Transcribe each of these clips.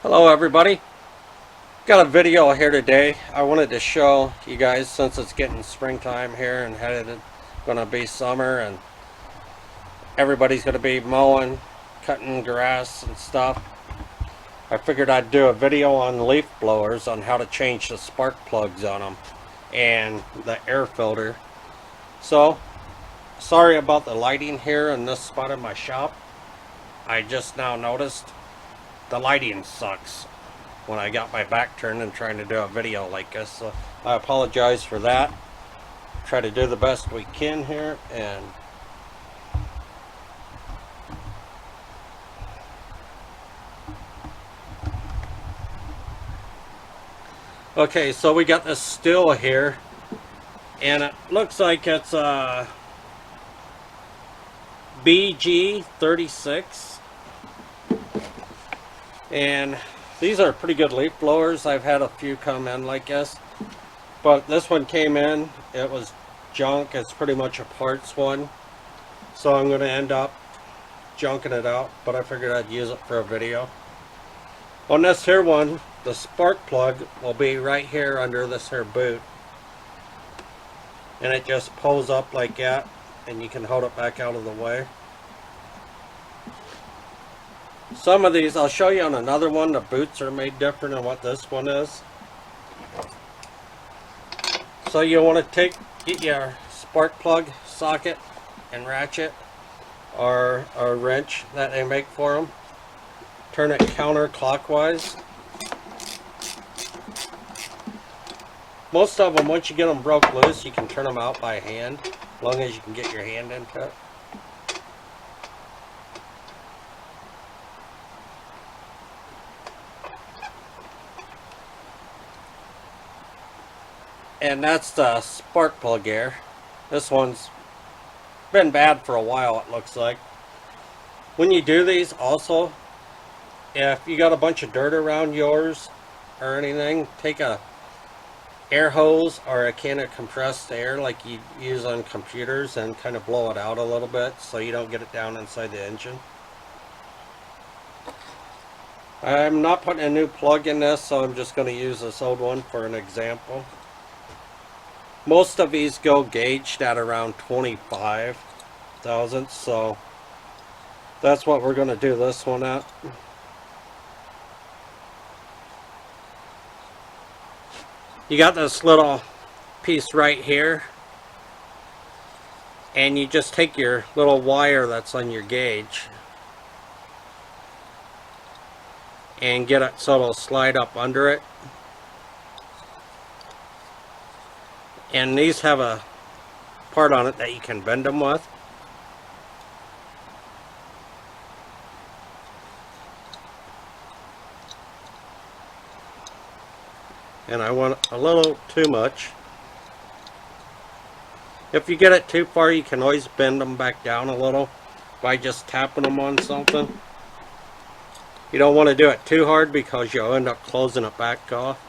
Hello everybody, got a video here today. I wanted to show you guys, since it's getting springtime here and gonna be summer and everybody's gonna be mowing, cutting grass and stuff. I figured I'd do a video on leaf blowers on how to change the spark plugs on them and the air filter. So sorry about the lighting here in this spot of my shop. I just now noticed the lighting sucks when I got my back turned and trying to do a video like this, so I apologize for that. Try to do the best we can here. And okay, so we got this Stihl here, and it looks like it's a BG36, and these are pretty good leaf blowers. I've had a few come in like this, but this one came in, it was junk. It's pretty much a parts one, so I'm going to end up junking it out, but I figured I'd use it for a video. On this here one, the spark plug will be right here under this here boot, and it just pulls up like that, and you can hold it back out of the way. Some of these, I'll show you on another one, the boots are made different than what this one is. So you want to get your spark plug socket and ratchet, or a wrench that they make for them. Turn it counterclockwise. Most of them, once you get them broke loose, you can turn them out by hand, as long as you can get your hand into it. And that's the spark plug here. This one's been bad for a while, it looks like. When you do these also, if you got a bunch of dirt around yours or anything, take a air hose or a can of compressed air like you use on computers and kind of blow it out a little bit so you don't get it down inside the engine. I'm not putting a new plug in this, so I'm just going to use this old one for an example. Most of these go gauged at around 25 thousandths, so that's what we're going to do this one at. You got this little piece right here, and you just take your little wire that's on your gauge and get it so it'll slide up under it. And these have a part on it that you can bend them with. And I want a little too much. If you get it too far, you can always bend them back down a little by just tapping them on something. You don't want to do it too hard because you'll end up closing it back off.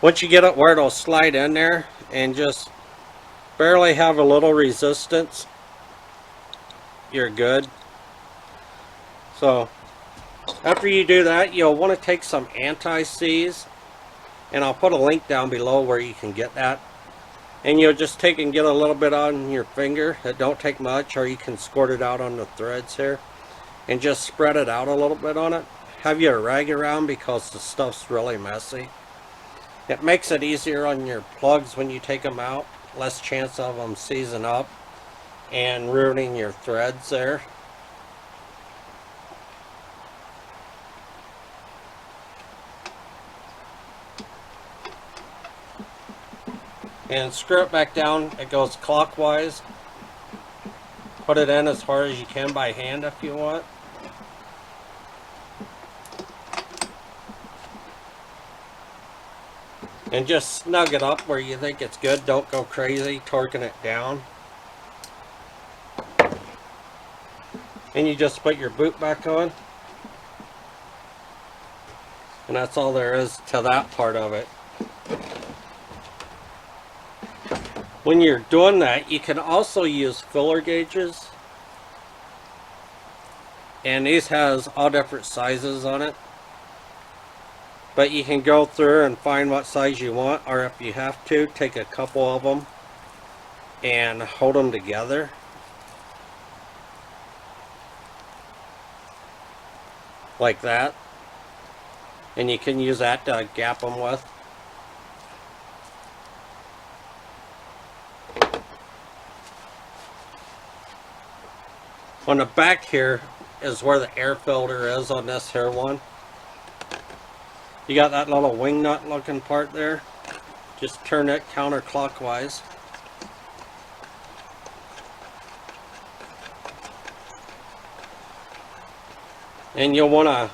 Once you get it where it'll slide in there and just barely have a little resistance, you're good. So after you do that, you'll want to take some anti-seize, and I'll put a link down below where you can get that, and you'll just take and get a little bit on your finger. It don't take much, or you can squirt it out on the threads here and just spread it out a little bit on it. Have your rag around because the stuff's really messy. It makes it easier on your plugs when you take them out, less chance of them seizing up and ruining your threads there. And screw it back down. It goes clockwise. Put it in as hard as you can by hand if you want. And just snug it up where you think it's good. Don't go crazy torquing it down. And you just put your boot back on. And that's all there is to that part of it. When you're doing that, you can also use filler gauges, and these has all different sizes on it, but you can go through and find what size you want, or if you have to, take a couple of them and hold them together. Like that. And you can use that to gap them with. On the back here is where the air filter is on this here one. You got that little wing nut looking part there. Just turn it counterclockwise. And you'll want to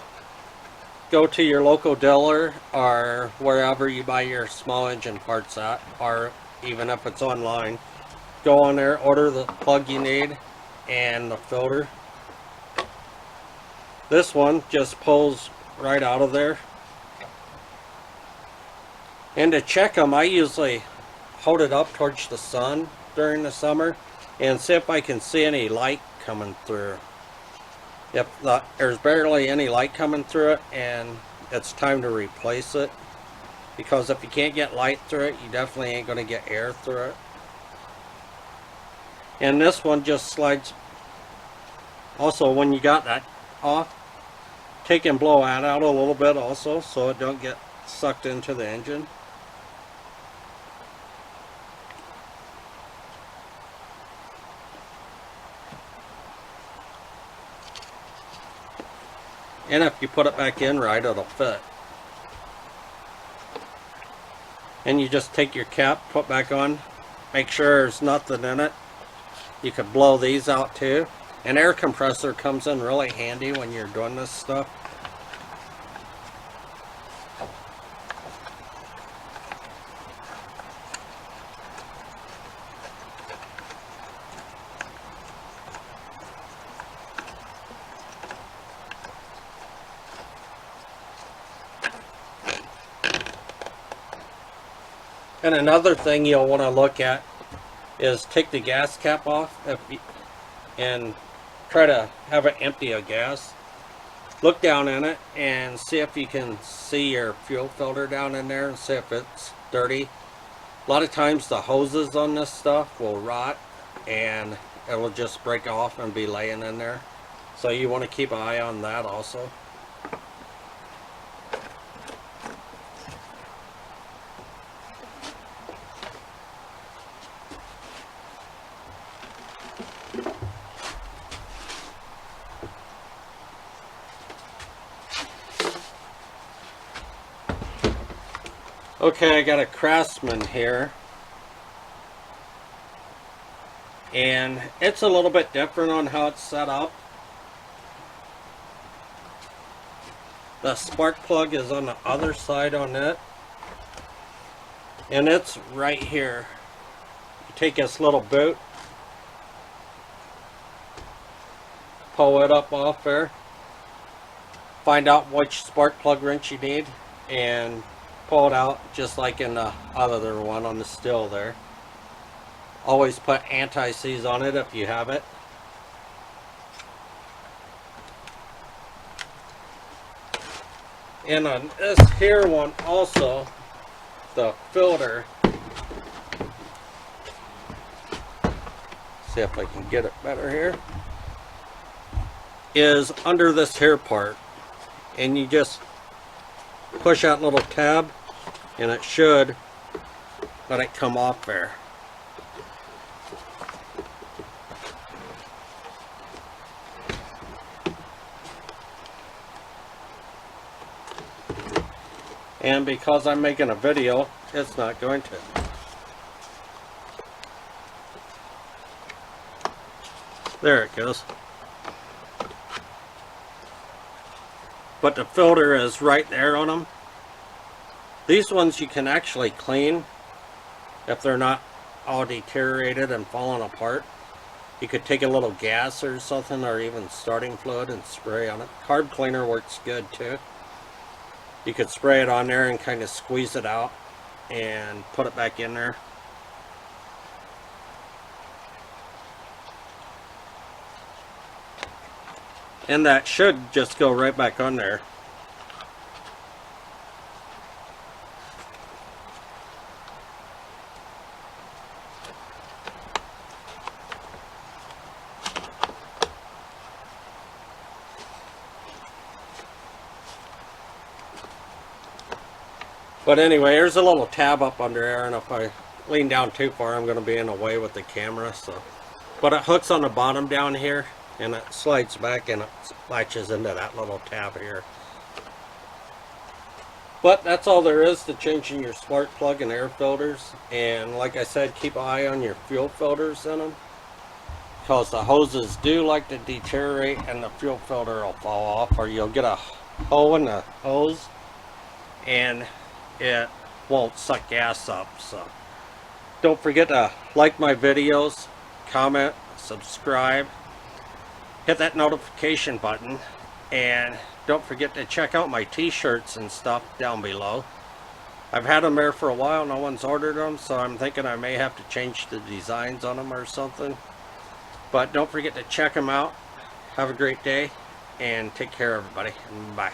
go to your local dealer or wherever you buy your small engine parts at, or even if it's online. Go on there, order the plug you need and the filter. This one just pulls right out of there. And to check them, I usually hold it up towards the sun during the summer and see if I can see any light coming through. If there's barely any light coming through it, and it's time to replace it, because if you can't get light through it, you definitely ain't going to get air through it. And this one just slides. Also, when you got that off, take and blow that out a little bit also, so it don't get sucked into the engine. And if you put it back in right, it'll fit. And you just take your cap, put back on, make sure there's nothing in it. You could blow these out too. An air compressor comes in really handy when you're doing this stuff. And another thing you'll want to look at is take the gas cap off and try to have it empty of gas. Look down in it and see if you can see your fuel filter down in there and see if it's dirty. A lot of times the hoses on this stuff will rot and it will just break off and be laying in there. So you want to keep an eye on that also. Okay, I got a Craftsman here, and it's a little bit different on how it's set up. The spark plug is on the other side on it, and it's right here. You take this little boot, pull it up off there, find out which spark plug wrench you need, and pull it out just like in the other one on the Stihl there. Always put anti-seize on it if you have it. And on this here one also, the filter, see if I can get it better here, is under this here part, and you just push that little tab and it should let it come off there. And because I'm making a video, it's not going to. There it goes. But the filter is right there on them. These ones you can actually clean if they're not all deteriorated and falling apart. You could take a little gas or something, or even starting fluid, and spray on it. Carb cleaner works good too. You could spray it on there and kind of squeeze it out and put it back in there. And that should just go right back on there. But anyway, there's a little tab up under there, and if I lean down too far, I'm going to be in the way with the camera. So, but it hooks on the bottom down here, and it slides back and it latches into that little tab here. But that's all there is to changing your spark plug and air filters. And like I said, keep an eye on your fuel filters in them, because the hoses do like to deteriorate and the fuel filter will fall off, or you'll get a hole in the hose and it won't suck gas up. So don't forget to like my videos, comment, subscribe, hit that notification button, and don't forget to check out my t-shirts and stuff down below. I've had them there for a while, no one's ordered them, so I'm thinking I may have to change the designs on them or something. But don't forget to check them out. Have a great day and take care, everybody. Bye.